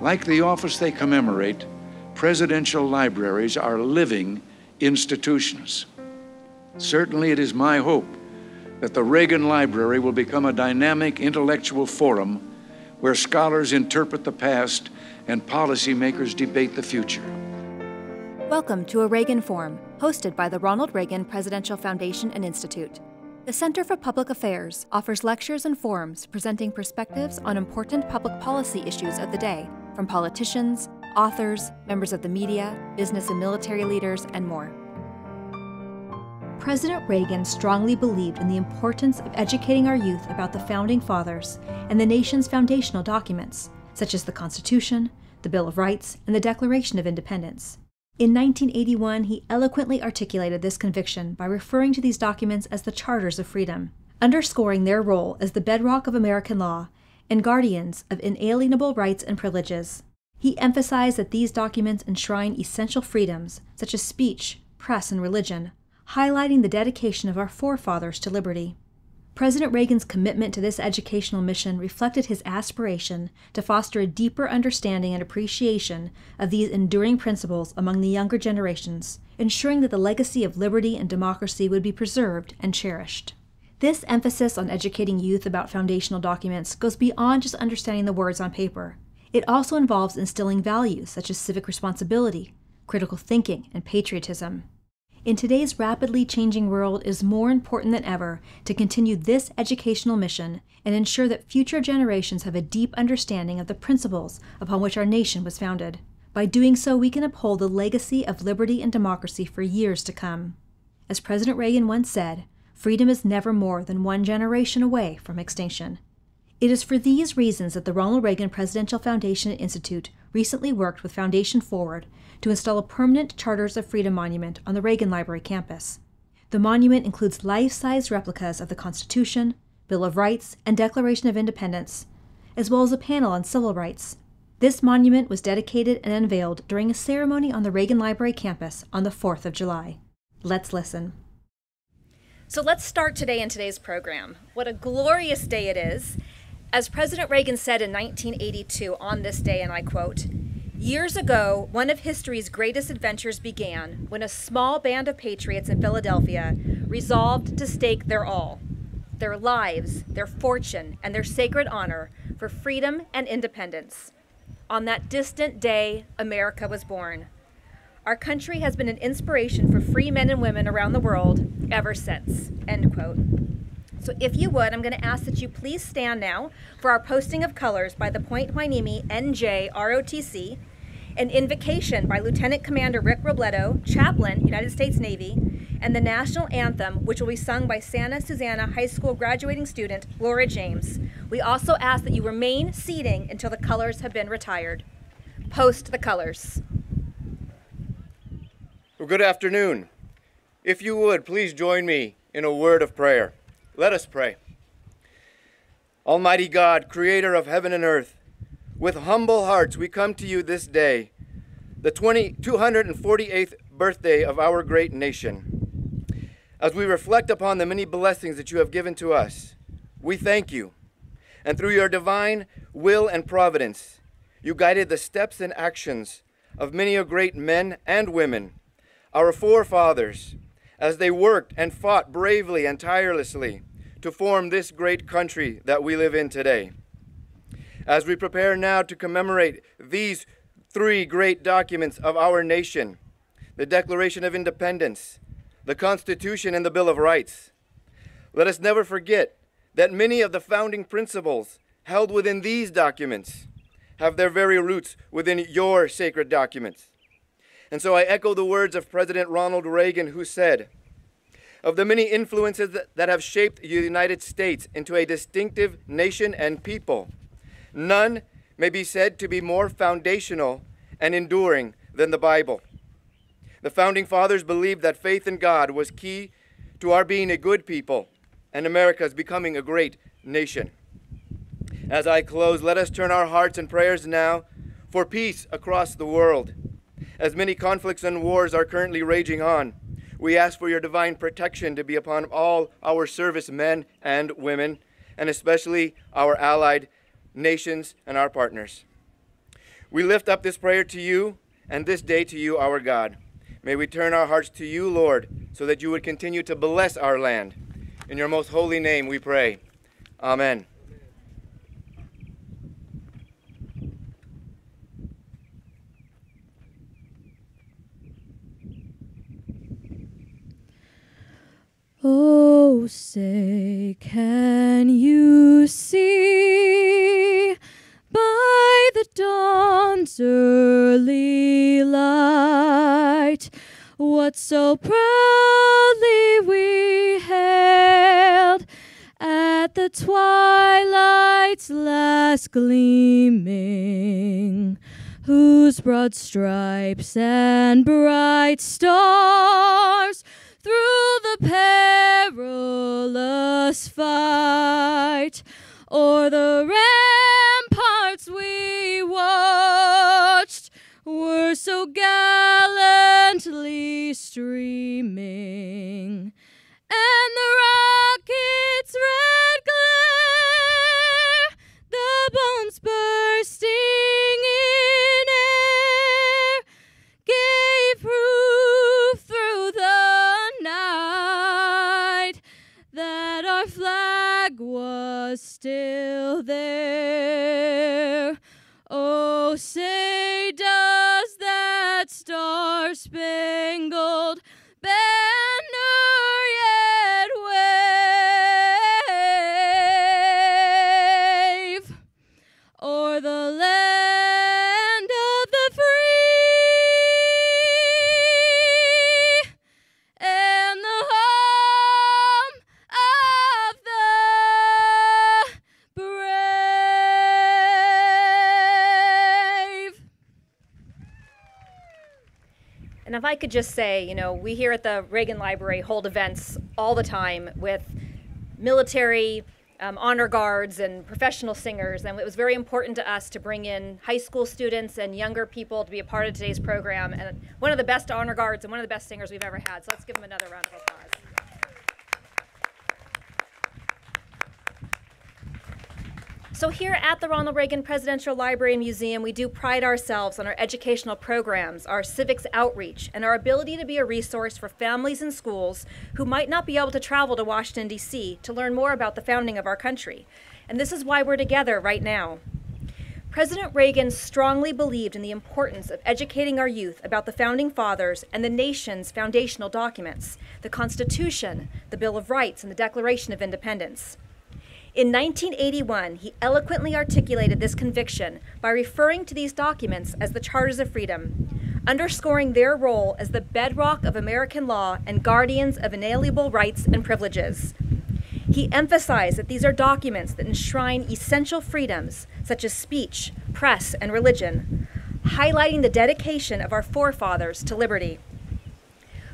Like the office they commemorate, presidential libraries are living institutions. Certainly, it is my hope that the Reagan Library will become a dynamic intellectual forum where scholars interpret the past and policymakers debate the future. Welcome to a Reagan Forum, hosted by the Ronald Reagan Presidential Foundation and Institute. The Center for Public Affairs offers lectures and forums presenting perspectives on important public policy issues of the day from politicians, authors, members of the media, business and military leaders, and more. President Reagan strongly believed in the importance of educating our youth about the Founding Fathers and the nation's foundational documents, such as the Constitution, the Bill of Rights, and the Declaration of Independence. In 1981, he eloquently articulated this conviction by referring to these documents as the Charters of Freedom, underscoring their role as the bedrock of American law and guardians of inalienable rights and privileges. He emphasized that these documents enshrine essential freedoms, such as speech, press, and religion, highlighting the dedication of our forefathers to liberty. President Reagan's commitment to this educational mission reflected his aspiration to foster a deeper understanding and appreciation of these enduring principles among the younger generations, ensuring that the legacy of liberty and democracy would be preserved and cherished. This emphasis on educating youth about foundational documents goes beyond just understanding the words on paper. It also involves instilling values such as civic responsibility, critical thinking, and patriotism. In today's rapidly changing world, it is more important than ever to continue this educational mission and ensure that future generations have a deep understanding of the principles upon which our nation was founded. By doing so, we can uphold the legacy of liberty and democracy for years to come. As President Reagan once said, freedom is never more than one generation away from extinction. It is for these reasons that the Ronald Reagan Presidential Foundation and Institute recently worked with Foundation Forward to install a permanent Charters of Freedom monument on the Reagan Library campus. The monument includes life-size replicas of the Constitution, Bill of Rights, and Declaration of Independence, as well as a panel on civil rights. This monument was dedicated and unveiled during a ceremony on the Reagan Library campus on the 4th of July. Let's listen. So let's start today in today's program. What a glorious day it is. As President Reagan said in 1982 on this day, and I quote, "Years ago, one of history's greatest adventures began when a small band of patriots in Philadelphia resolved to stake their all, their lives, their fortune, and their sacred honor for freedom and independence. On that distant day, America was born. Our country has been an inspiration for free men and women around the world ever since," end quote. So if you would, I'm going to ask that you please stand now for our posting of colors by the Point Hueneme NJROTC, an invocation by Lieutenant Commander Rick Robledo, Chaplain, United States Navy, and the national anthem, which will be sung by Santa Susana High School graduating student Laura James. We also ask that you remain seating until the colors have been retired. Post the colors. Well, good afternoon. If you would, please join me in a word of prayer. Let us pray. Almighty God, creator of heaven and earth, with humble hearts we come to you this day, the 248th birthday of our great nation. As we reflect upon the many blessings that you have given to us, we thank you. And through your divine will and providence, you guided the steps and actions of many a great men and women, our forefathers, as they worked and fought bravely and tirelessly to form this great country that we live in today. As we prepare now to commemorate these three great documents of our nation, the Declaration of Independence, the Constitution, and the Bill of Rights, let us never forget that many of the founding principles held within these documents have their very roots within your sacred documents. And so I echo the words of President Ronald Reagan, who said, "Of the many influences that have shaped the United States into a distinctive nation and people, none may be said to be more foundational and enduring than the Bible. The Founding Fathers believed that faith in God was key to our being a good people and America's becoming a great nation." As I close, let us turn our hearts and prayers now for peace across the world. As many conflicts and wars are currently raging on, we ask for your divine protection to be upon all our servicemen and women, and especially our allied nations and our partners. We lift up this prayer to you and this day to you, our God. May we turn our hearts to you, Lord, so that you would continue to bless our land. In your most holy name we pray. Amen. Oh, say, can you see by the dawn's early light what so proudly we hailed at the twilight's last gleaming, whose broad stripes and bright stars through the perilous fight o'er the ramparts we watched were so gallantly streaming, and the rocket's red glare, the bombs bursting in air, gave proof through the night that our flag was still there. Oh, say, does that star-spangled banner yet wave o'er the land of the free and the home of the brave? And if I could just say, you know, we here at the Reagan Library hold events all the time with military honor guards and professional singers, and it was very important to us to bring in high school students and younger people to be a part of today's program, and one of the best honor guards and one of the best singers we've ever had. So let's give them another round of applause. So here at the Ronald Reagan Presidential Library and Museum, we do pride ourselves on our educational programs, our civics outreach, and our ability to be a resource for families and schools who might not be able to travel to Washington, D.C. to learn more about the founding of our country. And this is why we're together right now. President Reagan strongly believed in the importance of educating our youth about the Founding Fathers and the nation's foundational documents, the Constitution, the Bill of Rights, and the Declaration of Independence. In 1981, he eloquently articulated this conviction by referring to these documents as the Charters of Freedom, underscoring their role as the bedrock of American law and guardians of inalienable rights and privileges. He emphasized that these are documents that enshrine essential freedoms such as speech, press, and religion, highlighting the dedication of our forefathers to liberty.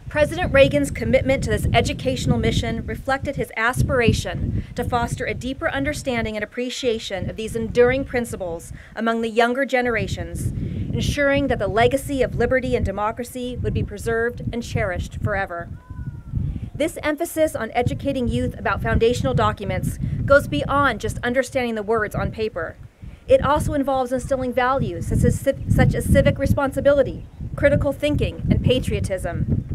President Reagan's commitment to this educational mission reflected his aspiration to foster a deeper understanding and appreciation of these enduring principles among the younger generations, ensuring that the legacy of liberty and democracy would be preserved and cherished forever. This emphasis on educating youth about foundational documents goes beyond just understanding the words on paper. It also involves instilling values such as civic responsibility, critical thinking, and patriotism.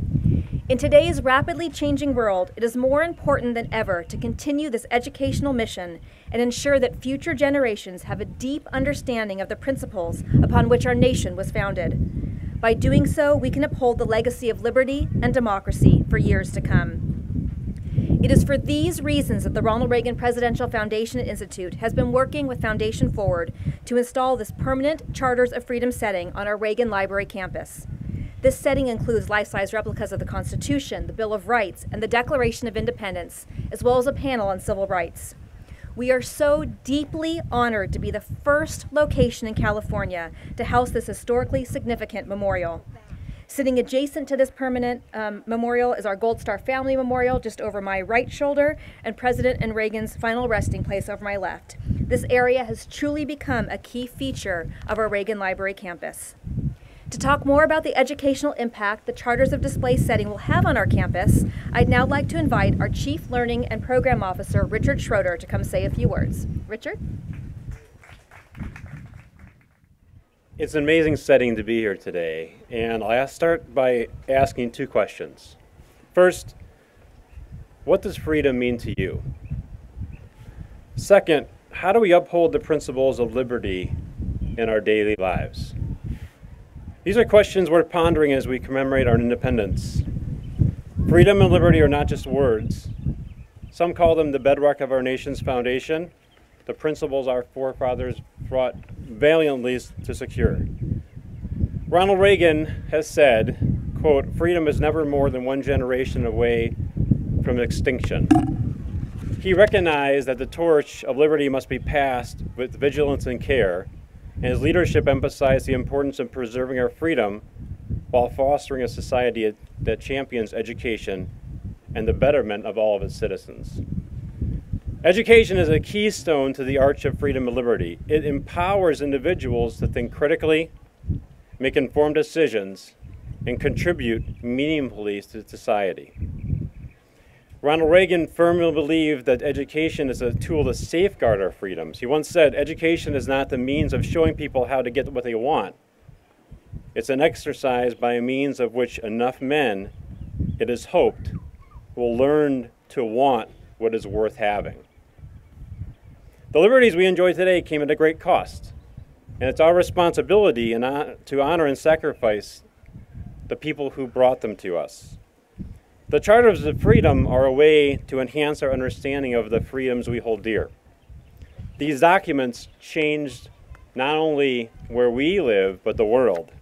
In today's rapidly changing world, it is more important than ever to continue this educational mission and ensure that future generations have a deep understanding of the principles upon which our nation was founded. By doing so, we can uphold the legacy of liberty and democracy for years to come. It is for these reasons that the Ronald Reagan Presidential Foundation Institute has been working with Foundation Forward to install this permanent Charters of Freedom setting on our Reagan Library campus. This setting includes life-size replicas of the Constitution, the Bill of Rights, and the Declaration of Independence, as well as a panel on civil rights. We are so deeply honored to be the first location in California to house this historically significant memorial. Sitting adjacent to this permanent memorial is our Gold Star Family Memorial just over my right shoulder, and President and Reagan's final resting place over my left. This area has truly become a key feature of our Reagan Library campus. To talk more about the educational impact the Charters of Display setting will have on our campus, I'd now like to invite our Chief Learning and Program Officer, Richard Schroeder, to come say a few words. Richard? It's an amazing setting to be here today, and I'll start by asking two questions. First, what does freedom mean to you? Second, how do we uphold the principles of liberty in our daily lives? These are questions we're pondering as we commemorate our independence. Freedom and liberty are not just words. Some call them the bedrock of our nation's foundation, the principles our forefathers fought valiantly to secure. Ronald Reagan has said, quote, "Freedom is never more than one generation away from extinction." He recognized that the torch of liberty must be passed with vigilance and care, and his leadership emphasized the importance of preserving our freedom while fostering a society that champions education and the betterment of all of its citizens. Education is a keystone to the arch of freedom and liberty. It empowers individuals to think critically, make informed decisions, and contribute meaningfully to society. Ronald Reagan firmly believed that education is a tool to safeguard our freedoms. He once said, "Education is not the means of showing people how to get what they want. It's an exercise by means of which enough men, it is hoped, will learn to want what is worth having." The liberties we enjoy today came at a great cost, and it's our responsibility to honor and sacrifice the people who brought them to us. The Charters of Freedom are a way to enhance our understanding of the freedoms we hold dear. These documents changed not only where we live, but the world.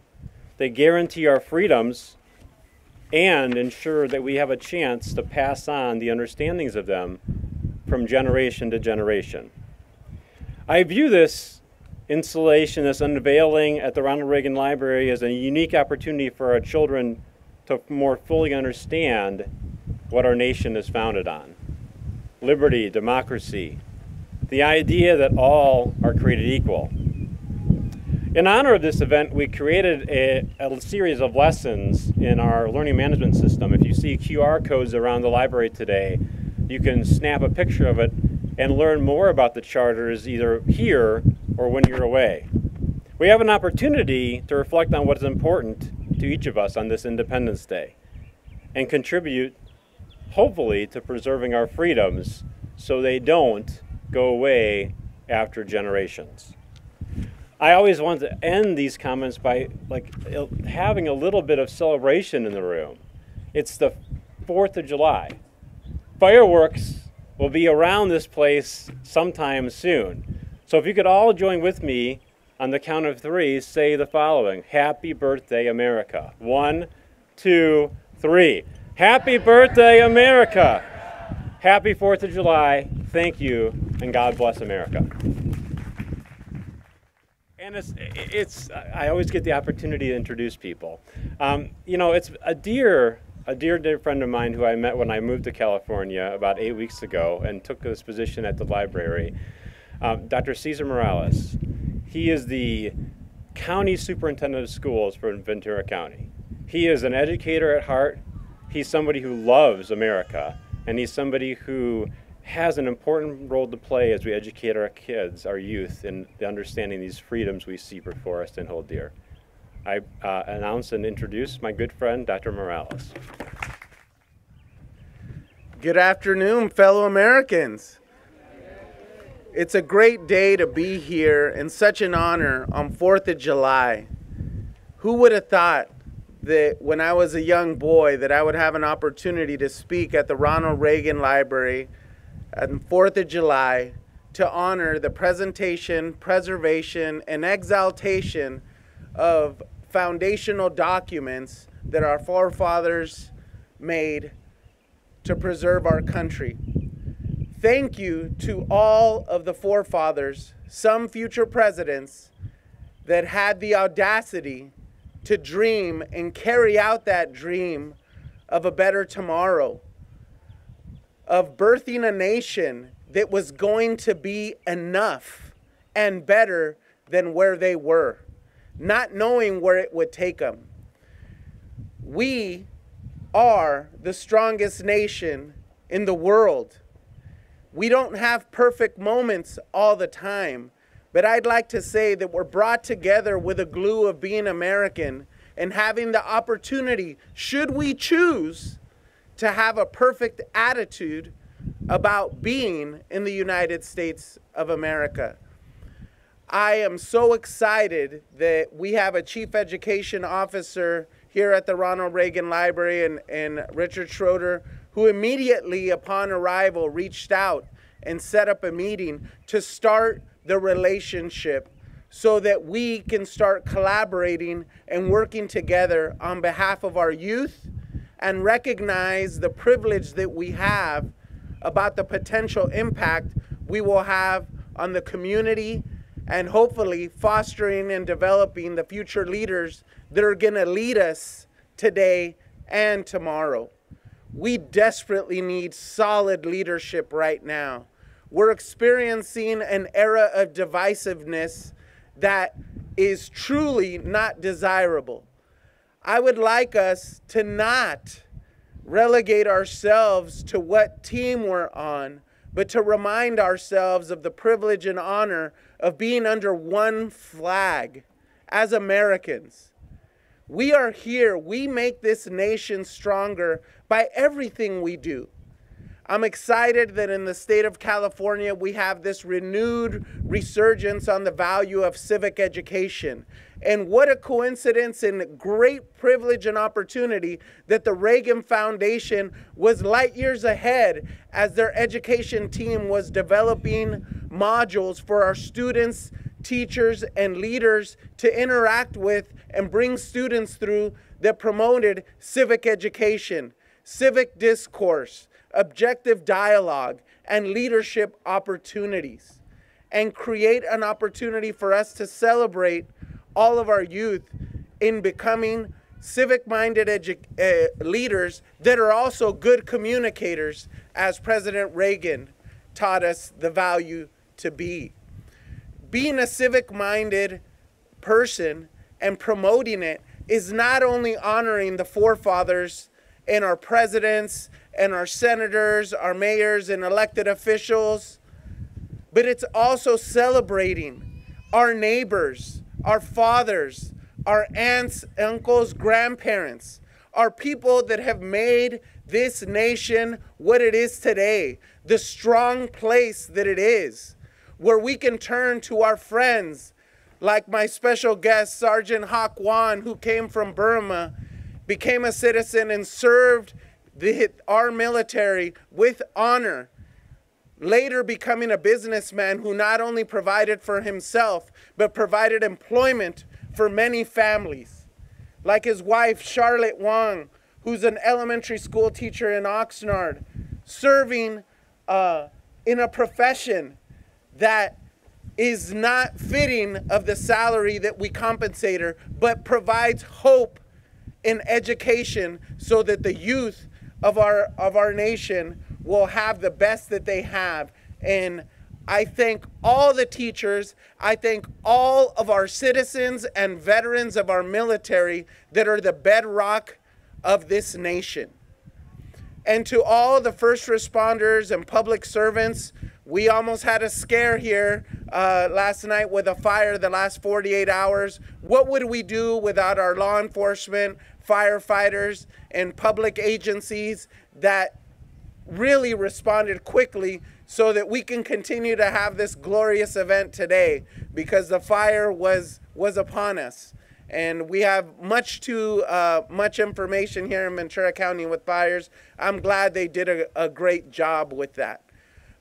They guarantee our freedoms and ensure that we have a chance to pass on the understandings of them from generation to generation. I view this installation, this unveiling at the Ronald Reagan Library, as a unique opportunity for our children to more fully understand what our nation is founded on. Liberty, democracy, the idea that all are created equal. In honor of this event, we created a series of lessons in our learning management system. If you see QR codes around the library today, you can snap a picture of it and learn more about the charters either here or when you're away. We have an opportunity to reflect on what is important to each of us on this Independence Day and contribute, hopefully, to preserving our freedoms so they don't go away after generations. I always want to end these comments by having a little bit of celebration in the room. It's the 4th of July. Fireworks will be around this place sometime soon. So if you could all join with me on the count of 3, say the following. Happy birthday, America. 1, 2, 3. Happy birthday, America. Happy 4th of July. Thank you, and God bless America. And I always get the opportunity to introduce people. It's a dear friend of mine who I met when I moved to California about 8 weeks ago and took this position at the library, Dr. Cesar Morales. He is the county superintendent of schools for Ventura County. He is an educator at heart. He's somebody who loves America, and he's somebody who has an important role to play as we educate our kids, our youth, in understanding these freedoms we see before us and hold dear. I announce and introduce my good friend, Dr. Morales. Good afternoon, fellow Americans. It's a great day to be here and such an honor on 4th of July. Who would have thought that when I was a young boy that I would have an opportunity to speak at the Ronald Reagan Library on 4th of July to honor the presentation, preservation, and exaltation of foundational documents that our forefathers made to preserve our country. Thank you to all of the forefathers, some future presidents, that had the audacity to dream and carry out that dream of a better tomorrow, of birthing a nation that was going to be enough and better than where they were, not knowing where it would take them. We are the strongest nation in the world. We don't have perfect moments all the time, But I'd like to say that we're brought together with a glue of being American and having the opportunity, should we choose, to have a perfect attitude about being in the United States of America. I am so excited that we have a Chief Education Officer here at the Ronald Reagan Library and Richard Schroeder, who immediately upon arrival reached out and set up a meeting to start the relationship so that we can start collaborating and working together on behalf of our youth and recognize the privilege that we have about the potential impact we will have on the community and hopefully fostering and developing the future leaders that are going to lead us today and tomorrow. We desperately need solid leadership right now. We're experiencing an era of divisiveness that is truly not desirable. I would like us to not relegate ourselves to what team we're on, but to remind ourselves of the privilege and honor of being under one flag as Americans. We are here. We make this nation stronger by everything we do. I'm excited that in the state of California, we have this renewed resurgence on the value of civic education. And what a coincidence and great privilege and opportunity that the Reagan Foundation was light years ahead as their education team was developing modules for our students, teachers, and leaders to interact with and bring students through that promoted civic education, civic discourse, objective dialogue, and leadership opportunities, and create an opportunity for us to celebrate all of our youth in becoming civic-minded leaders that are also good communicators, as President Reagan taught us the value to be. Being a civic-minded person and promoting it is not only honoring the forefathers and our presidents and our senators, our mayors and elected officials, but it's also celebrating our neighbors, our fathers, our aunts, uncles, grandparents, our people that have made this nation what it is today, the strong place that it is, where we can turn to our friends, like my special guest, Sergeant Hak Wan, who came from Burma, became a citizen and served our military with honor, later becoming a businessman who not only provided for himself, but provided employment for many families. Like his wife, Charlotte Wong, who's an elementary school teacher in Oxnard, serving in a profession that is not fitting of the salary that we compensate her, but provides hope in education so that the youth of our nation will have the best that they have. And I thank all the teachers, I thank all of our citizens and veterans of our military that are the bedrock of this nation. And to all the first responders and public servants, we almost had a scare here last night with a fire the last 48 hours. What would we do without our law enforcement, firefighters, and public agencies that really responded quickly so that we can continue to have this glorious event today, because the fire was upon us. And we have much information here in Ventura County with fires. I'm glad they did a great job with that.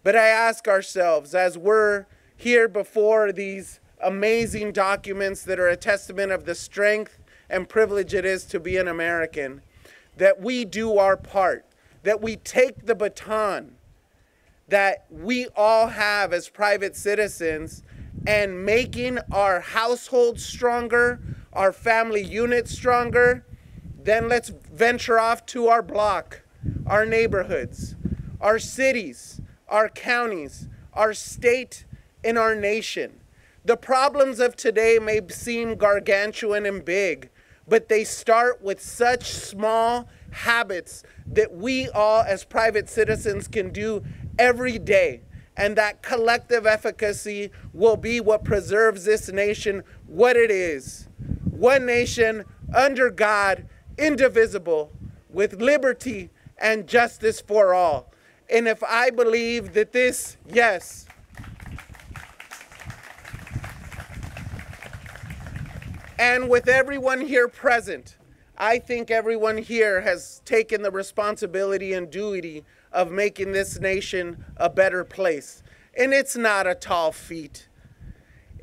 But I ask ourselves, as we're here before these amazing documents that are a testament of the strength and privilege it is to be an American, that we do our part, that we take the baton that we all have as private citizens and making our households stronger, our family units stronger. Then let's venture off to our block, our neighborhoods, our cities, our counties, our state, and our nation. The problems of today may seem gargantuan and big, but they start with such small habits that we all as private citizens can do every day. and that collective efficacy will be what preserves this nation what it is. One nation under God, indivisible, with liberty and justice for all. And if I believe that this, yes, and with everyone here present, I think everyone here has taken the responsibility and duty of making this nation a better place. And it's not a tall feat.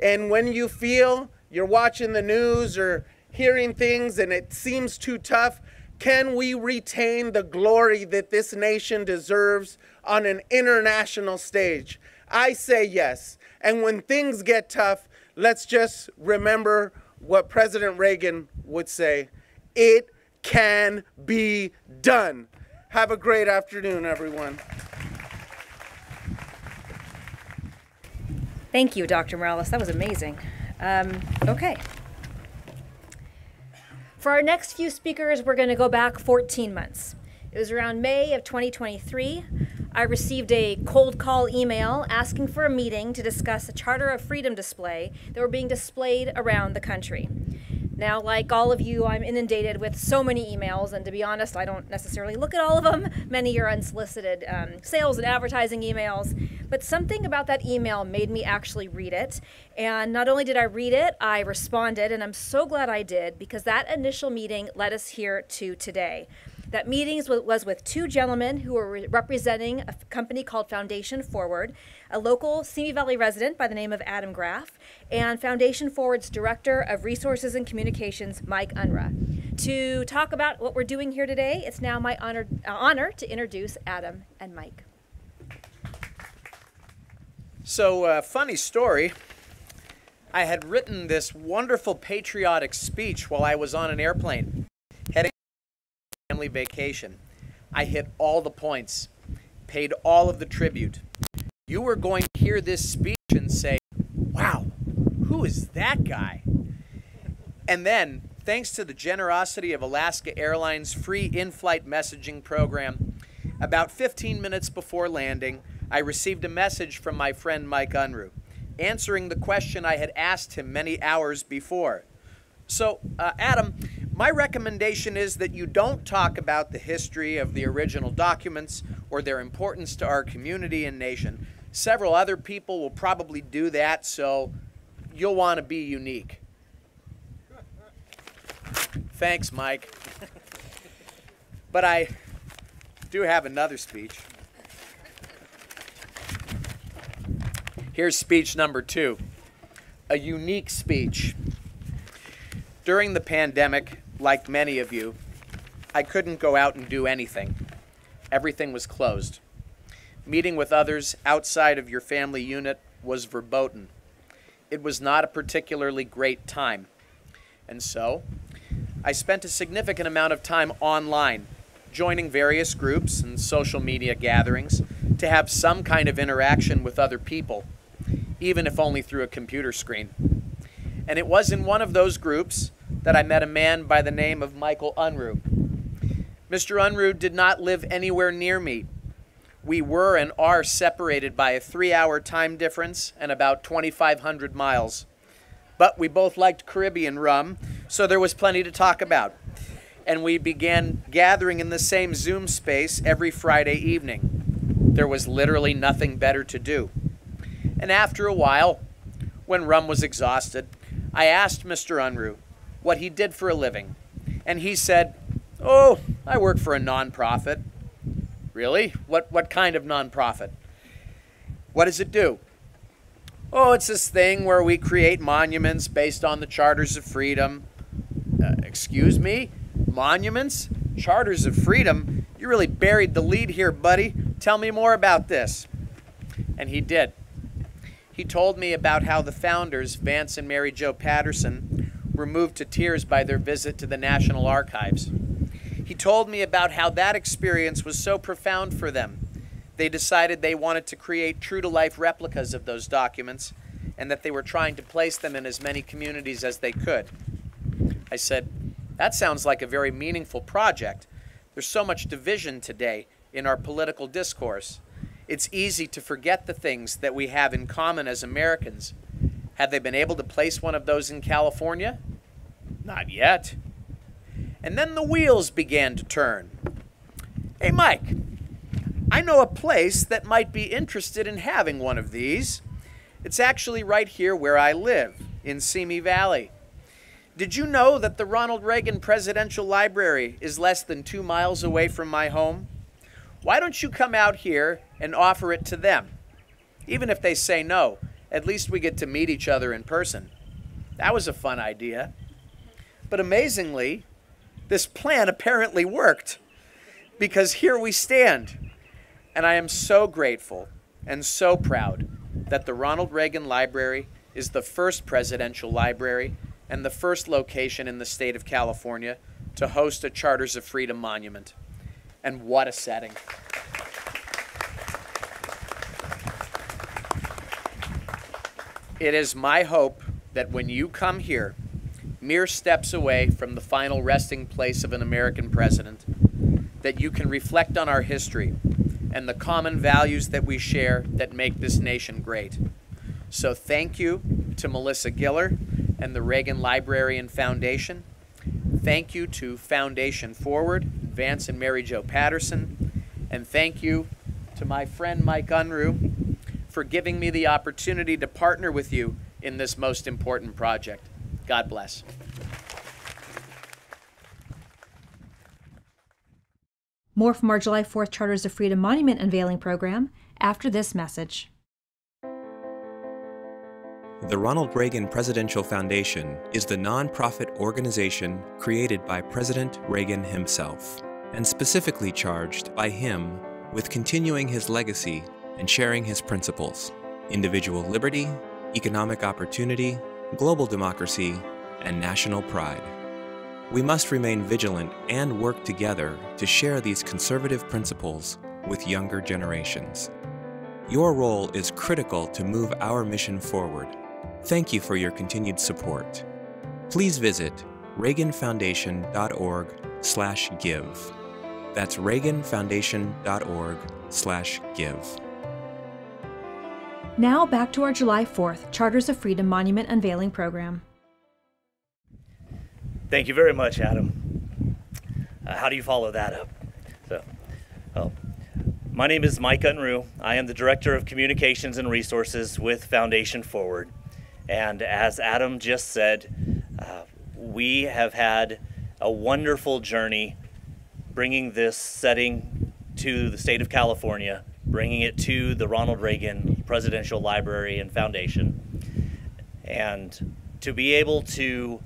And when you feel you're watching the news or hearing things and it seems too tough, can we retain the glory that this nation deserves on an international stage? I say yes. And when things get tough, let's just remember what President Reagan would say. It can be done. Have a great afternoon, everyone. Thank you, Dr. Morales. That was amazing. Okay. For our next few speakers, we're going to go back 14 months. It was around May of 2023. I received a cold call email asking for a meeting to discuss a Charter of Freedom display that were being displayed around the country. Now, like all of you, I'm inundated with so many emails, and to be honest, I don't necessarily look at all of them. Many are unsolicited sales and advertising emails, but something about that email made me actually read it. And not only did I read it, I responded, and I'm so glad I did, because that initial meeting led us here to today. That meeting was with two gentlemen who were representing a company called Foundation Forward, a local Simi Valley resident by the name of Adam Graff, and Foundation Forward's Director of Resources and Communications, Mike Unruh. To talk about what we're doing here today, it's now my honor to introduce Adam and Mike. So, funny story. I had written this wonderful patriotic speech while I was on an airplane heading on a family vacation. I hit all the points, paid all of the tribute. You were going to hear this speech and say, wow, who is that guy? And then, thanks to the generosity of Alaska Airlines' free in-flight messaging program, about 15 minutes before landing, I received a message from my friend Mike Unruh, answering the question I had asked him many hours before. So, Adam, my recommendation is that you don't talk about the history of the original documents or their importance to our community and nation. Several other people will probably do that, so you'll want to be unique. Thanks, Mike. But I do have another speech. Here's speech number 2, a unique speech. During the pandemic, like many of you, I couldn't go out and do anything. Everything was closed. Meeting with others outside of your family unit was verboten. It was not a particularly great time. And so, I spent a significant amount of time online, joining various groups and social media gatherings to have some kind of interaction with other people, even if only through a computer screen. And it was in one of those groups that I met a man by the name of Michael Unruh. Mr. Unruh did not live anywhere near me. We were and are separated by a 3-hour time difference and about 2,500 miles. But we both liked Caribbean rum, so there was plenty to talk about. And we began gathering in the same Zoom space every Friday evening. There was literally nothing better to do. And after a while, when rum was exhausted, I asked Mr. Unruh what he did for a living. And he said, "Oh, I work for a nonprofit." "Really? What kind of nonprofit? What does it do?" "Oh, it's this thing where we create monuments based on the Charters of Freedom." Excuse me? Monuments? Charters of Freedom? You really buried the lead here, buddy. Tell me more about this. And he did. He told me about how the founders, Vance and Mary Jo Patterson, were moved to tears by their visit to the National Archives. He told me about how that experience was so profound for them. They decided they wanted to create true-to-life replicas of those documents and that they were trying to place them in as many communities as they could. I said, "That sounds like a very meaningful project. There's so much division today in our political discourse. It's easy to forget the things that we have in common as Americans. Have they been able to place one of those in California? Not yet. And then the wheels began to turn. Hey, Mike, I know a place that might be interested in having one of these. It's actually right here where I live, in Simi Valley. Did you know that the Ronald Reagan Presidential Library is less than 2 miles away from my home? Why don't you come out here and offer it to them? Even if they say no, at least we get to meet each other in person. That was a fun idea. But amazingly, this plan apparently worked, because here we stand. And I am so grateful and so proud that the Ronald Reagan Library is the first presidential library and the first location in the state of California to host a Charters of Freedom monument. And what a setting. It is my hope that when you come here, mere steps away from the final resting place of an American president, that you can reflect on our history and the common values that we share that make this nation great. So thank you to Melissa Giller and the Reagan Library and Foundation. Thank you to Foundation Forward, Vance and Mary Jo Patterson. And thank you to my friend Mike Unruh for giving me the opportunity to partner with you in this most important project. God bless. More from our July 4th Charters of Freedom Monument unveiling program after this message. The Ronald Reagan Presidential Foundation is the nonprofit organization created by President Reagan himself, and specifically charged by him with continuing his legacy and sharing his principles: individual liberty, economic opportunity, global democracy, and national pride. We must remain vigilant and work together to share these conservative principles with younger generations. Your role is critical to move our mission forward. Thank you for your continued support. Please visit reaganfoundation.org/give. That's reaganfoundation.org/give. Now back to our July 4th Charters of Freedom Monument unveiling program. Thank you very much, Adam. How do you follow that up? My name is Mike Unruh. I am the Director of Communications and Resources with Foundation Forward. And as Adam just said, we have had a wonderful journey bringing this setting to the state of California, bringing it to the Ronald Reagan Presidential Library and Foundation. And to be able to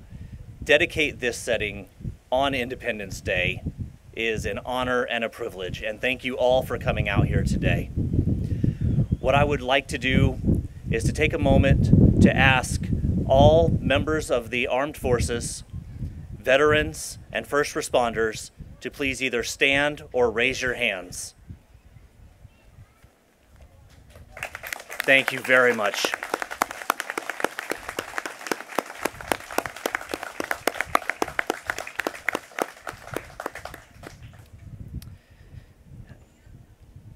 dedicate this setting on Independence Day is an honor and a privilege, and thank you all for coming out here today. What I would like to do is to take a moment to ask all members of the armed forces, veterans, and first responders to please either stand or raise your hands. Thank you very much.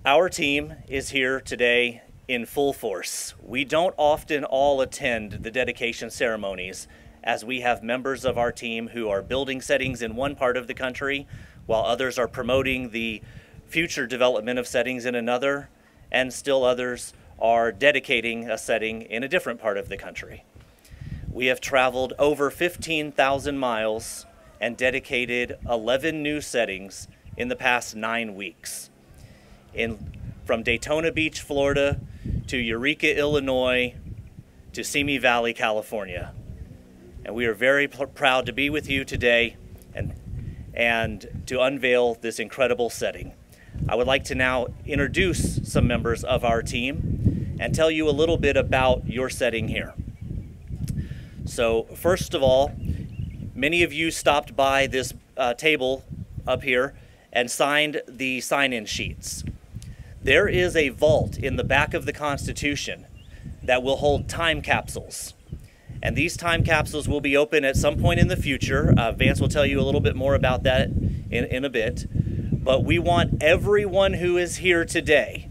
Our team is here today in full force. We don't often all attend the dedication ceremonies, as we have members of our team who are building settings in one part of the country, while others are promoting the future development of settings in another, and still others are dedicating a setting in a different part of the country. We have traveled over 15,000 miles and dedicated 11 new settings in the past 9 weeks. From Daytona Beach, Florida, to Eureka, Illinois, to Simi Valley, California. And we are very proud to be with you today and to unveil this incredible setting. I would like to now introduce some members of our team and tell you a little bit about your setting here. So first of all, many of you stopped by this table up here and signed the sign-in sheets. There is a vault in the back of the Constitution that will hold time capsules. And these time capsules will be open at some point in the future. Vance will tell you a little bit more about that in a bit. But we want everyone who is here today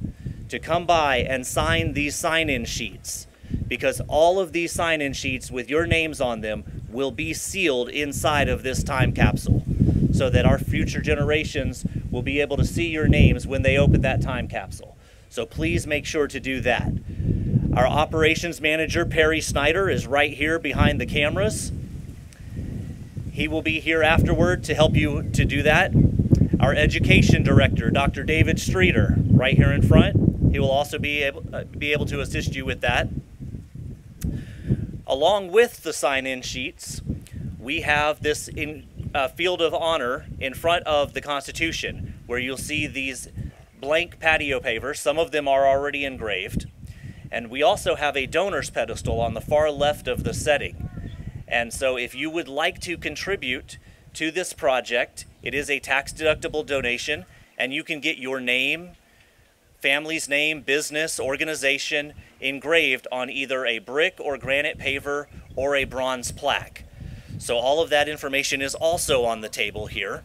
to come by and sign these sign-in sheets, because all of these sign-in sheets with your names on them will be sealed inside of this time capsule, so that our future generations will be able to see your names when they open that time capsule. So please make sure to do that. Our operations manager, Perry Snyder, is right here behind the cameras. He will be here afterward to help you to do that. Our education director, Dr. David Streeter, right here in front. He will also be able to assist you with that. Along with the sign-in sheets, we have this field of honor in front of the Constitution, where you'll see these blank patio pavers. Some of them are already engraved. And we also have a donor's pedestal on the far left of the setting. And so if you would like to contribute to this project, it is a tax-deductible donation, and you can get your name, family's name, business, organization engraved on either a brick or granite paver or a bronze plaque. So all of that information is also on the table here,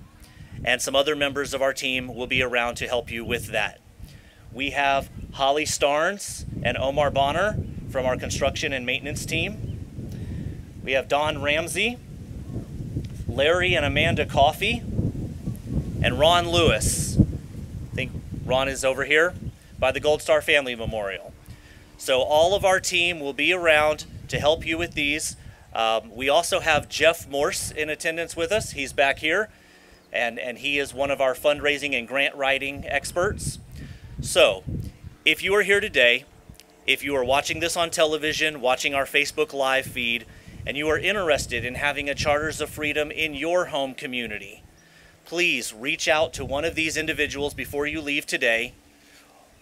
and some other members of our team will be around to help you with that. We have Holly Starnes and Omar Bonner from our construction and maintenance team. We have Don Ramsey, Larry and Amanda Coffey, and Ron Lewis. I think Ron is over here by the Gold Star Family Memorial. So all of our team will be around to help you with these. We also have Jeff Morse in attendance with us. He's back here, and he is one of our fundraising and grant writing experts. So, if you are here today, if you are watching this on television, watching our Facebook Live feed, and you are interested in having a Charters of Freedom in your home community, please reach out to one of these individuals before you leave today,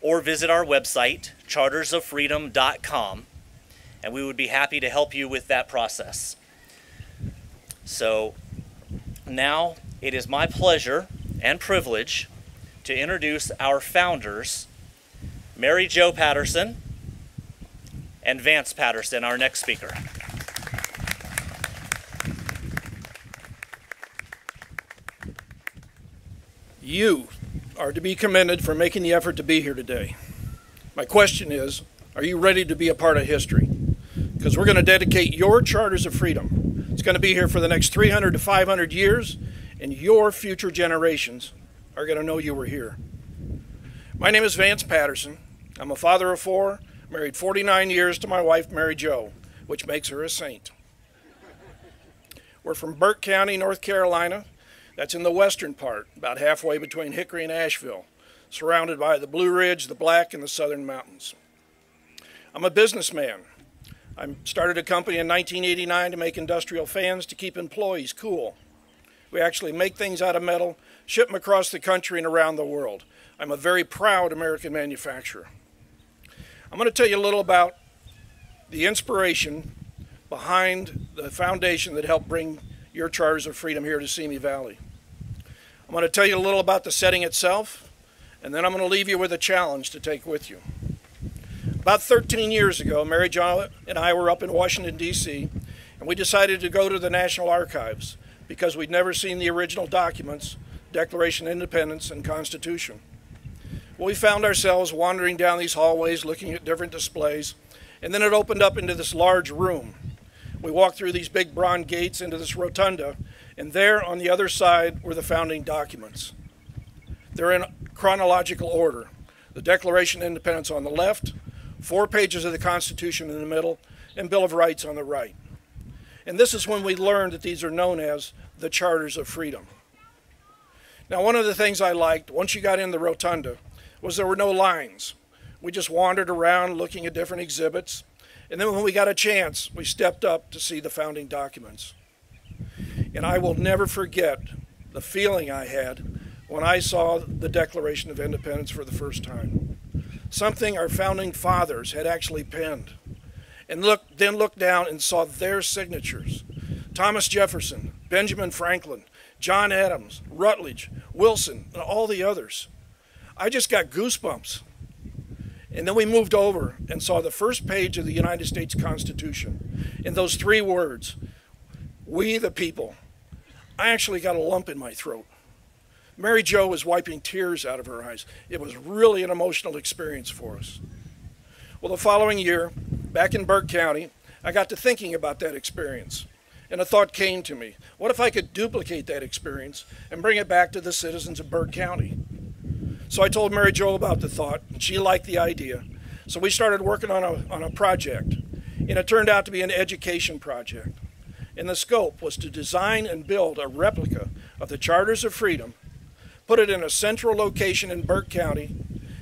or visit our website, chartersoffreedom.com, and we would be happy to help you with that process. So, now it is my pleasure and privilege to introduce our founders, Mary Jo Patterson and Vance Patterson, our next speaker. You are to be commended for making the effort to be here today. My question is, are you ready to be a part of history? Because we're going to dedicate your Charters of Freedom. It's going to be here for the next 300 to 500 years, and your future generations are going to know you were here. My name is Vance Patterson. I'm a father of 4, married 49 years to my wife, Mary Jo, which makes her a saint. We're from Burke County, North Carolina. That's in the western part, about halfway between Hickory and Asheville, surrounded by the Blue Ridge, the Black, and the Southern Mountains. I'm a businessman. I started a company in 1989 to make industrial fans to keep employees cool. We actually make things out of metal, ship them across the country and around the world. I'm a very proud American manufacturer. I'm going to tell you a little about the inspiration behind the foundation that helped bring your Charters of Freedom here to Simi Valley. I'm going to tell you a little about the setting itself, and then I'm going to leave you with a challenge to take with you. About 13 years ago, Mary Jo and I were up in Washington, D.C., and we decided to go to the National Archives because we'd never seen the original documents, Declaration of Independence and Constitution. Well, we found ourselves wandering down these hallways looking at different displays, and then it opened up into this large room. We walked through these big bronze gates into this rotunda, and there on the other side were the founding documents. They're in chronological order. The Declaration of Independence on the left, 4 pages of the Constitution in the middle, and Bill of Rights on the right. And this is when we learned that these are known as the Charters of Freedom. Now, one of the things I liked, once you got in the rotunda, was there were no lines. We just wandered around looking at different exhibits, and then when we got a chance, we stepped up to see the founding documents. And I will never forget the feeling I had when I saw the Declaration of Independence for the first time. Something our founding fathers had actually penned. And then looked down and saw their signatures. Thomas Jefferson, Benjamin Franklin, John Adams, Rutledge, Wilson, and all the others. I just got goosebumps. And then we moved over and saw the first page of the United States Constitution. And those 3 words, we the people. I actually got a lump in my throat. Mary Jo was wiping tears out of her eyes. It was really an emotional experience for us. Well, the following year, back in Burke County, I got to thinking about that experience. And a thought came to me. What if I could duplicate that experience and bring it back to the citizens of Burke County? So I told Mary Jo about the thought, and she liked the idea. So we started working on a project, and it turned out to be an education project. And the scope was to design and build a replica of the Charters of Freedom, put it in a central location in Burke County.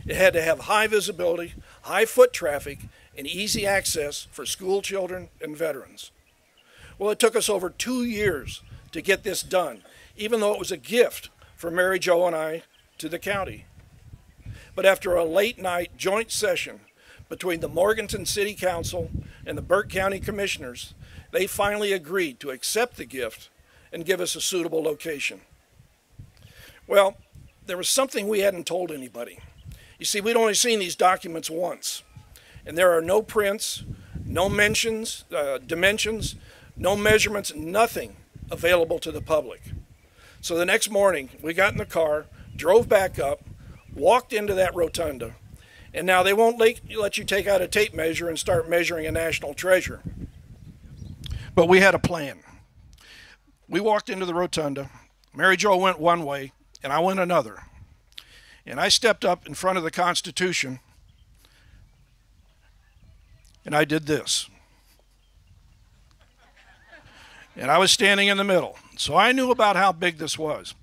It had to have high visibility, high foot traffic, and easy access for school children and veterans. Well, it took us over 2 years to get this done, even though it was a gift from Mary Jo and I to the county. But after a late night joint session between the Morganton City Council and the Burke County Commissioners, they finally agreed to accept the gift and give us a suitable location. Well, there was something we hadn't told anybody. You see, we'd only seen these documents once, and there are no prints, no mentions, dimensions, no measurements, nothing available to the public. So the next morning, we got in the car, drove back up, walked into that rotunda, and now they won't let you take out a tape measure and start measuring a national treasure. But we had a plan. We walked into the rotunda. Mary Jo went one way, and I went another. And I stepped up in front of the Constitution, and I did this. And I was standing in the middle. So I knew about how big this was.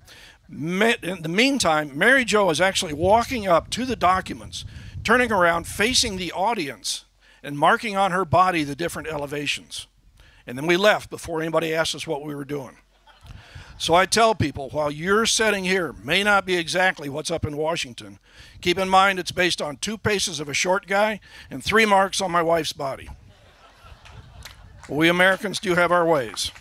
In the meantime, Mary Jo is actually walking up to the documents, turning around, facing the audience, and marking on her body the different elevations. And then we left before anybody asked us what we were doing. So I tell people, while your setting here may not be exactly what's up in Washington, keep in mind it's based on 2 paces of a short guy and 3 marks on my wife's body. We Americans do have our ways.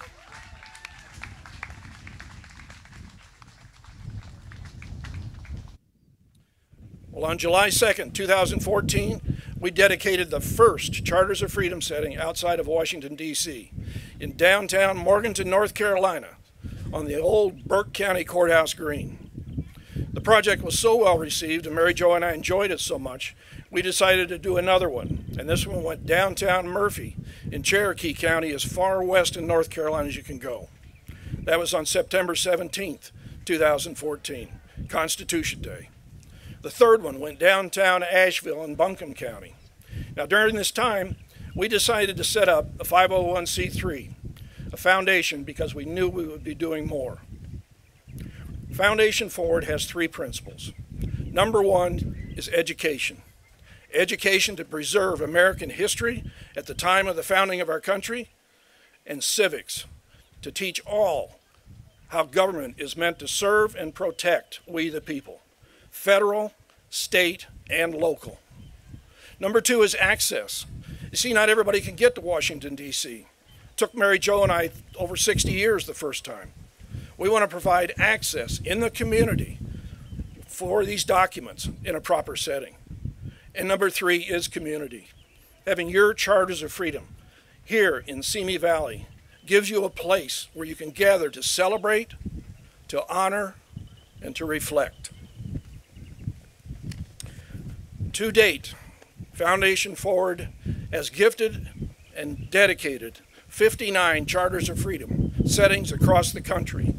Well, on July 2nd, 2014, we dedicated the first Charters of Freedom setting outside of Washington, D.C., in downtown Morganton, North Carolina, on the old Burke County Courthouse Green. The project was so well received, and Mary Jo and I enjoyed it so much, we decided to do another one. And this one went downtown Murphy in Cherokee County, as far west in North Carolina as you can go. That was on September 17th, 2014, Constitution Day. The third one went downtown Asheville in Buncombe County. Now, during this time, we decided to set up a 501c3, a foundation, because we knew we would be doing more. Foundation Forward has 3 principles. Number 1 is education. Education to preserve American history at the time of the founding of our country, and civics, to teach all how government is meant to serve and protect we the people, federal, state, and local. Number 2 is access. You see, not everybody can get to Washington, D.C. It took Mary Jo and I over 60 years the first time. We want to provide access in the community for these documents in a proper setting. And number 3 is community. Having your Charters of Freedom here in Simi Valley gives you a place where you can gather to celebrate, to honor, and to reflect. To date, Foundation Forward has gifted and dedicated 59 Charters of Freedom settings across the country.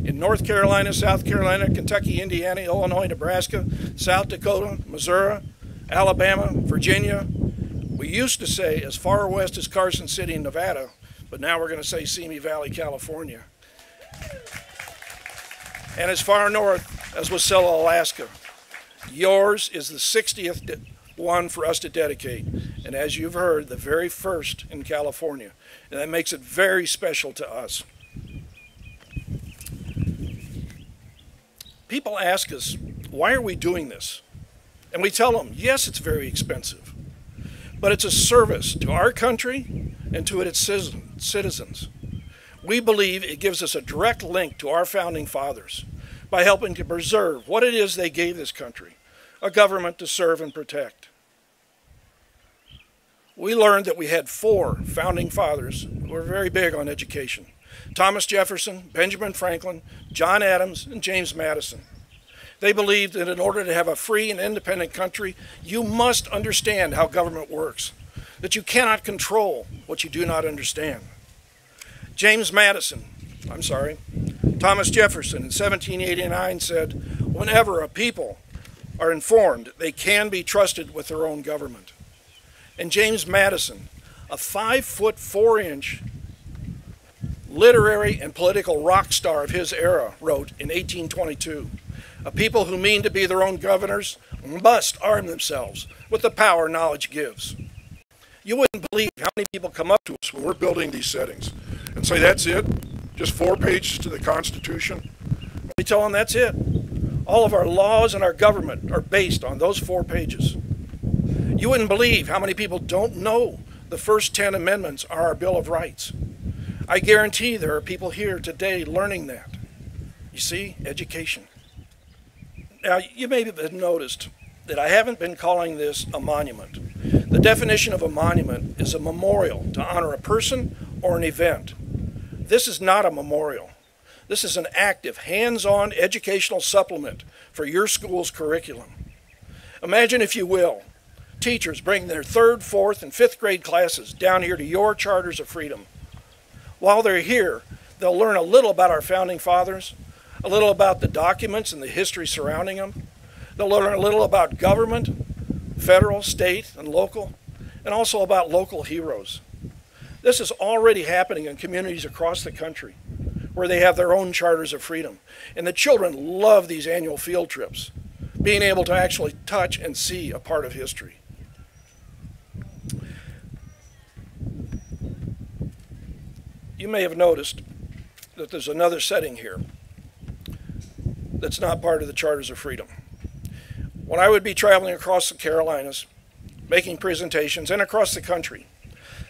In North Carolina, South Carolina, Kentucky, Indiana, Illinois, Nebraska, South Dakota, Missouri, Alabama, Virginia. We used to say as far west as Carson City, Nevada, but now we're going to say Simi Valley, California. And as far north as Wasilla, Alaska. Yours is the 60th one for us to dedicate. And as you've heard, the very first in California. And that makes it very special to us. People ask us, why are we doing this? And we tell them, yes, it's very expensive, but it's a service to our country and to its citizens. We believe it gives us a direct link to our founding fathers by helping to preserve what it is they gave this country, a government to serve and protect. We learned that we had 4 founding fathers who were very big on education. Thomas Jefferson, Benjamin Franklin, John Adams, and James Madison. They believed that in order to have a free and independent country, you must understand how government works, that you cannot control what you do not understand. Thomas Jefferson in 1789 said, whenever a people are informed, they can be trusted with their own government. And James Madison, a 5'4" literary and political rock star of his era, wrote in 1822, a people who mean to be their own governors must arm themselves with the power knowledge gives. You wouldn't believe how many people come up to us when we're building these settings and say, that's it? Just 4 pages to the Constitution? We tell them that's it. All of our laws and our government are based on those 4 pages. You wouldn't believe how many people don't know the first 10 amendments are our Bill of Rights. I guarantee there are people here today learning that. You see, education. Now, you may have noticed that I haven't been calling this a monument. The definition of a monument is a memorial to honor a person or an event. This is not a memorial. This is an active, hands-on educational supplement for your school's curriculum. Imagine, if you will, teachers bring their 3rd, 4th, and 5th grade classes down here to your Charters of Freedom. While they're here, they'll learn a little about our Founding Fathers, a little about the documents and the history surrounding them. They'll learn a little about government, federal, state, and local, and also about local heroes. This is already happening in communities across the country where they have their own Charters of Freedom. And the children love these annual field trips, being able to actually touch and see a part of history. You may have noticed that there's another setting here that's not part of the Charters of Freedom. When I would be traveling across the Carolinas, making presentations, and across the country,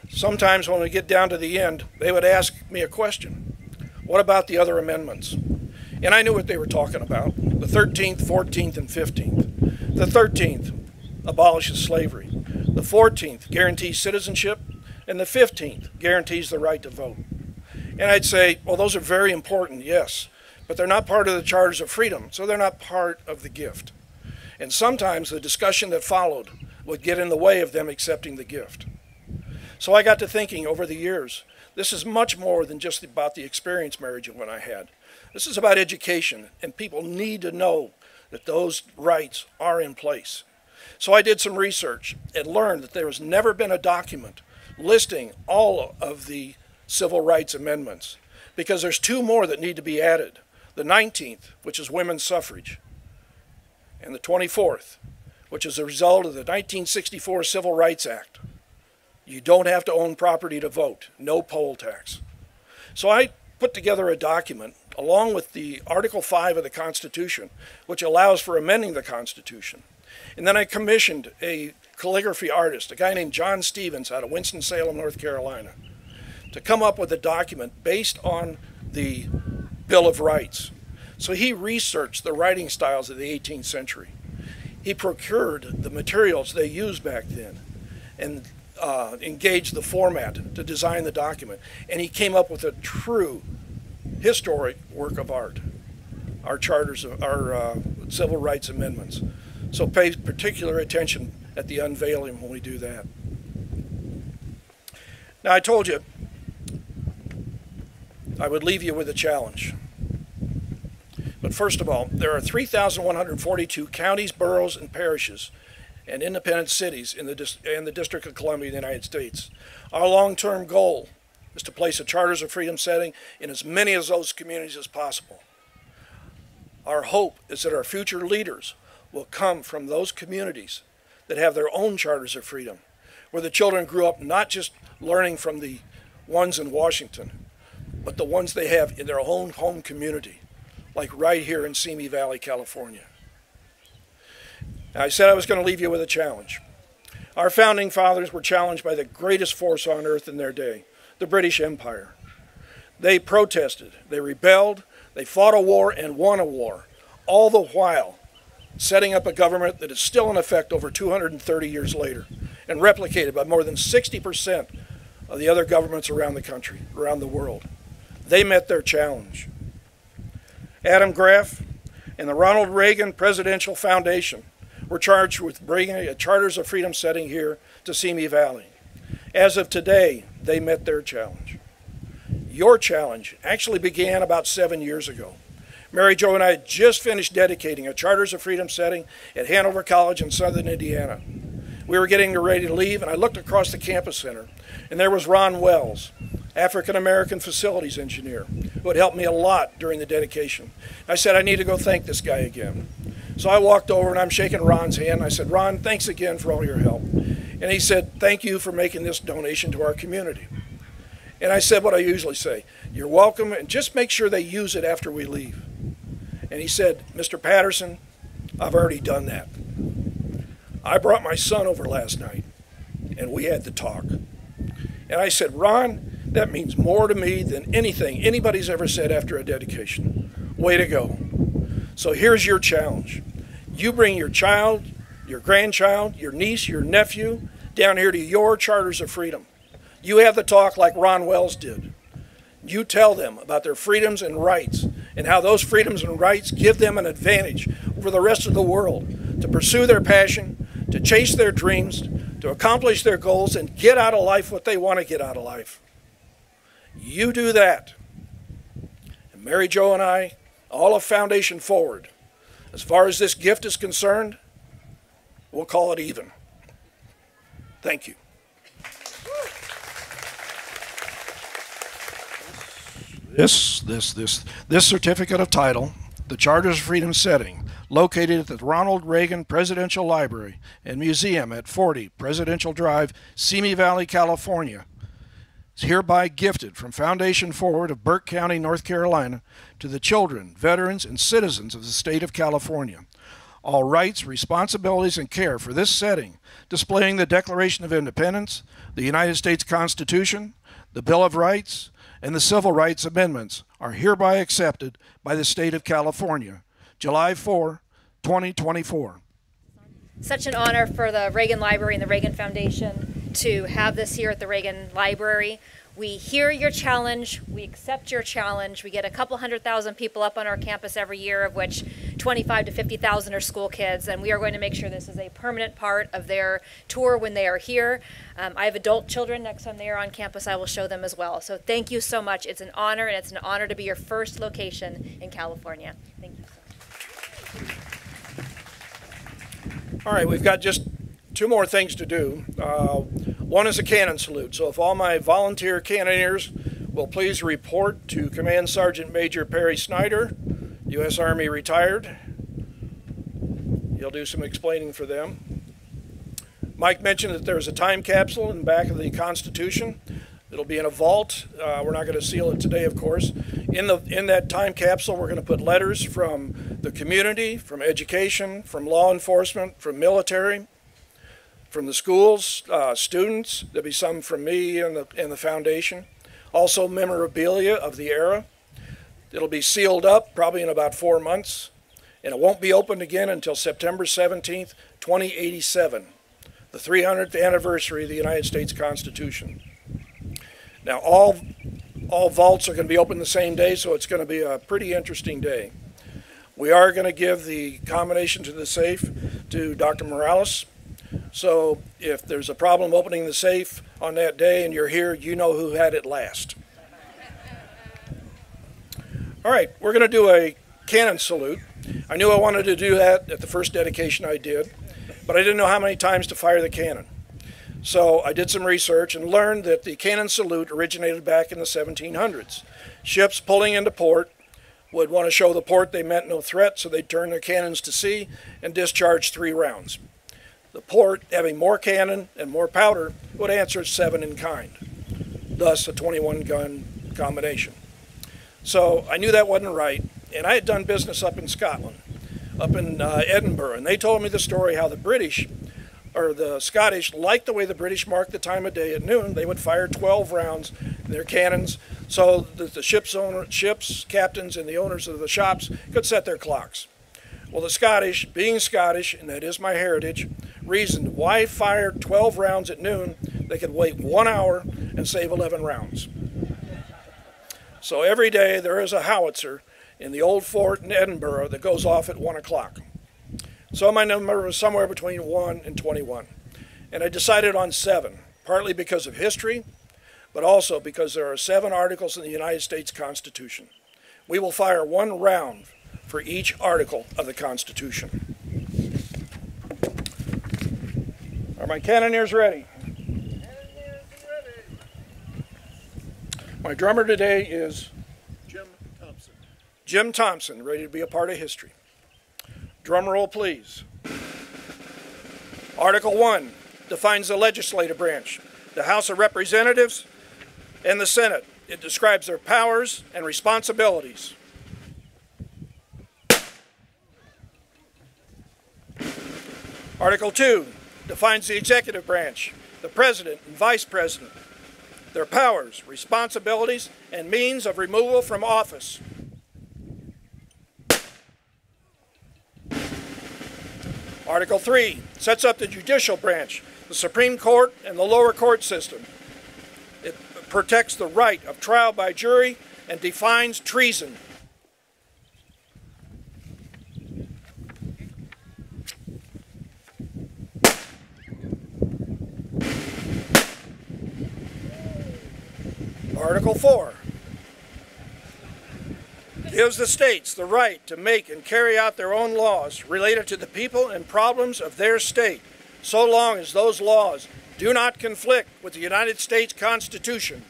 sometimes when we get down to the end, they would ask me a question. What about the other amendments? And I knew what they were talking about. The 13th, 14th, and 15th. The 13th abolishes slavery. The 14th guarantees citizenship. And the 15th guarantees the right to vote. And I'd say, well, those are very important, yes, but they're not part of the Charters of Freedom, so they're not part of the gift. And sometimes the discussion that followed would get in the way of them accepting the gift. So I got to thinking over the years, this is much more than just about the experience marriage when I had. This is about education, and people need to know that those rights are in place. So I did some research and learned that there has never been a document listing all of the civil rights amendments, because there's 2 more that need to be added. The 19th, which is women's suffrage, and the 24th, which is a result of the 1964 Civil Rights Act. You don't have to own property to vote, no poll tax. So I put together a document along with the Article 5 of the Constitution, which allows for amending the Constitution. And then I commissioned a calligraphy artist, a guy named John Stevens out of Winston-Salem, North Carolina, to come up with a document based on the Bill of Rights. So he researched the writing styles of the 18th century. He procured the materials they used back then and engaged the format to design the document. And he came up with a true historic work of art, our charters, our civil rights amendments. So pay particular attention at the unveiling when we do that. Now, I told you I would leave you with a challenge. But first of all, there are 3,142 counties, boroughs, and parishes and independent cities in the District of Columbia in the United States. Our long-term goal is to place a Charters of Freedom setting in as many of those communities as possible. Our hope is that our future leaders will come from those communities that have their own Charters of Freedom, where the children grew up not just learning from the ones in Washington, but the ones they have in their own home community, like right here in Simi Valley, California. Now, I said I was going to leave you with a challenge. Our founding fathers were challenged by the greatest force on earth in their day, the British Empire. They protested, they rebelled, they fought a war and won a war, all the while setting up a government that is still in effect over 230 years later and replicated by more than 60% of the other governments around the country, around the world. they met their challenge. Adam Graff and the Ronald Reagan Presidential Foundation were charged with bringing a Charters of Freedom setting here to Simi Valley. As of today, they met their challenge. Your challenge actually began about 7 years ago. Mary Jo and I had just finished dedicating a Charters of Freedom setting at Hanover College in southern Indiana. We were getting ready to leave, and I looked across the campus center, and there was Ron Wells, African-American facilities engineer, who had helped me a lot during the dedication. I said, I need to go thank this guy again. So I walked over, and I'm shaking Ron's hand. I said, Ron, thanks again for all your help. And he said, thank you for making this donation to our community. And I said what I usually say, you're welcome, and just make sure they use it after we leave. And he said, Mr. Patterson, I've already done that. I brought my son over last night, and we had the talk. And I said, Ron, that means more to me than anything anybody's ever said after a dedication. Way to go. So here's your challenge. You bring your child, your grandchild, your niece, your nephew down here to your Charters of Freedom. You have the talk like Ron Wells did. You tell them about their freedoms and rights and how those freedoms and rights give them an advantage over the rest of the world to pursue their passion, to chase their dreams, to accomplish their goals, and get out of life what they want to get out of life. You do that. And Mary Jo and I, all of Foundation Forward, as far as this gift is concerned, we'll call it even. Thank you. This certificate of title, the Charters of Freedom setting, located at the Ronald Reagan Presidential Library and Museum at 40 Presidential Drive, Simi Valley, California, is hereby gifted from Foundation Forward of Burke County, North Carolina, to the children, veterans, and citizens of the state of California. All rights, responsibilities, and care for this setting, displaying the Declaration of Independence, the United States Constitution, the Bill of Rights, and the Civil Rights Amendments, are hereby accepted by the state of California. July 4, 2024. Such an honor for the Reagan Library and the Reagan Foundation to have this here at the Reagan Library. We hear your challenge, we accept your challenge. We get a couple 100,000 people up on our campus every year, of which 25 to 50,000 are school kids, and we are going to make sure this is a permanent part of their tour when they are here. I have adult children. Next time they are on campus, I will show them as well. So thank you so much. It's an honor, and it's an honor to be your first location in California. Thank you so much. All right, we've got just two more things to do. One is a cannon salute. So if all my volunteer cannoneers will please report to Command Sergeant Major Perry Snyder, U.S. Army retired. He'll do some explaining for them. Mike mentioned that there's a time capsule in the back of the Constitution. It'll be in a vault. We're not going to seal it today, of course. In that time capsule, we're going to put letters from the community, from education, from law enforcement, from military, from the schools, students. There'll be some from me and the foundation. Also memorabilia of the era. It'll be sealed up probably in about 4 months, and it won't be opened again until September 17th, 2087, the 300th anniversary of the United States Constitution. Now all vaults are going to be open the same day, so it's going to be a pretty interesting day. We are going to give the combination to the safe to Dr. Morales. So if there's a problem opening the safe on that day and you're here, you know who had it last. All right, we're going to do a cannon salute. I knew I wanted to do that at the first dedication I did, but I didn't know how many times to fire the cannon. So I did some research and learned that the cannon salute originated back in the 1700s. Ships pulling into port would want to show the port they meant no threat, so they'd turn their cannons to sea and discharge 3 rounds. The port, having more cannon and more powder, would answer 7 in kind, thus a 21-gun combination. So I knew that wasn't right, and I had done business up in Scotland, up in Edinburgh, and they told me the story how the British, or the Scottish, liked the way the British marked the time of day at noon. They would fire 12 rounds in their cannons so that the ships, captains, and the owners of the shops could set their clocks. Well, the Scottish, being Scottish, and that is my heritage, reasoned why fire 12 rounds at noon? They could wait 1 hour and save 11 rounds. So every day there is a howitzer in the old fort in Edinburgh that goes off at 1 o'clock. So my number was somewhere between 1 and 21. And I decided on 7, partly because of history, but also because there are 7 articles in the United States Constitution. We will fire 1 round for each article of the Constitution. Are my cannoneers ready? My drummer today is Jim Thompson. Jim Thompson, ready to be a part of history. Drum roll, please. Article 1 defines the legislative branch, the House of Representatives, and the Senate. It describes their powers and responsibilities. Article 2 defines the executive branch, the president and vice president, their powers, responsibilities, and means of removal from office. Article 3 sets up the judicial branch, the Supreme Court, and the lower court system. It protects the right of trial by jury and defines treason. Article 4 gives the states the right to make and carry out their own laws related to the people and problems of their state, so long as those laws do not conflict with the United States Constitution.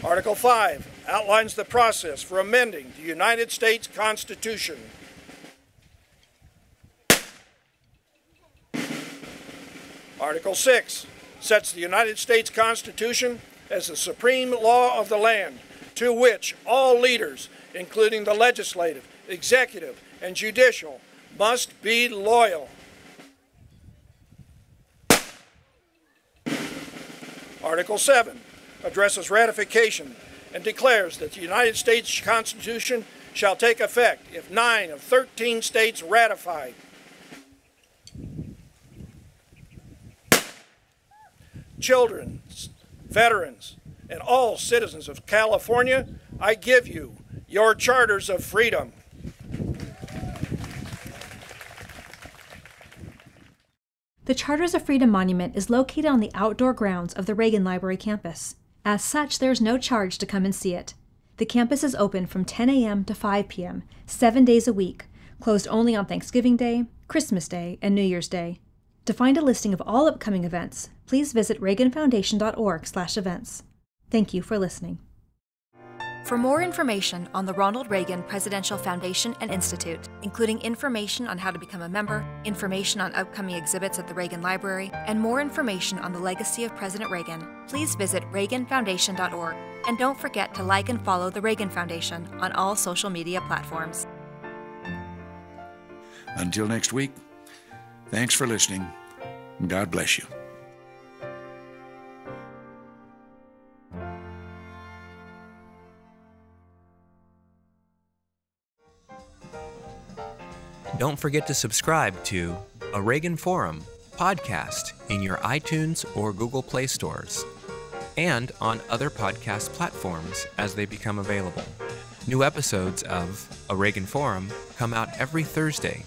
Article 5 outlines the process for amending the United States Constitution. Article 6 sets the United States Constitution as the supreme law of the land, to which all leaders, including the legislative, executive, and judicial, must be loyal. Article 7 addresses ratification and declares that the United States Constitution shall take effect if 9 of 13 states ratify. Children, veterans, and all citizens of California, I give you your charters of freedom. The Charters of Freedom Monument is located on the outdoor grounds of the Reagan Library campus. As such, there is no charge to come and see it. The campus is open from 10 a.m. to 5 p.m., 7 days a week, closed only on Thanksgiving Day, Christmas Day, and New Year's Day. To find a listing of all upcoming events, please visit reaganfoundation.org/events. Thank you for listening. For more information on the Ronald Reagan Presidential Foundation and Institute, including information on how to become a member, information on upcoming exhibits at the Reagan Library, and more information on the legacy of President Reagan, please visit reaganfoundation.org. And don't forget to like and follow the Reagan Foundation on all social media platforms. Until next week, thanks for listening. God bless you. Don't forget to subscribe to A Reagan Forum podcast in your iTunes or Google Play stores, and on other podcast platforms as they become available. New episodes of A Reagan Forum come out every Thursday.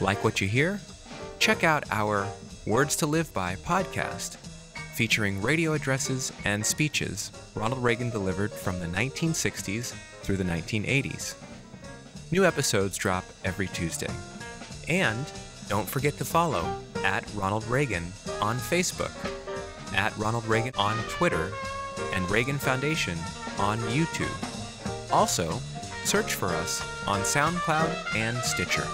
Like what you hear? Check out our Words to Live By podcast, featuring radio addresses and speeches Ronald Reagan delivered from the 1960s through the 1980s. New episodes drop every Tuesday. And don't forget to follow @RonaldReagan on Facebook, @RonaldReagan on Twitter, and Reagan Foundation on YouTube. Also, search for us on SoundCloud and Stitcher.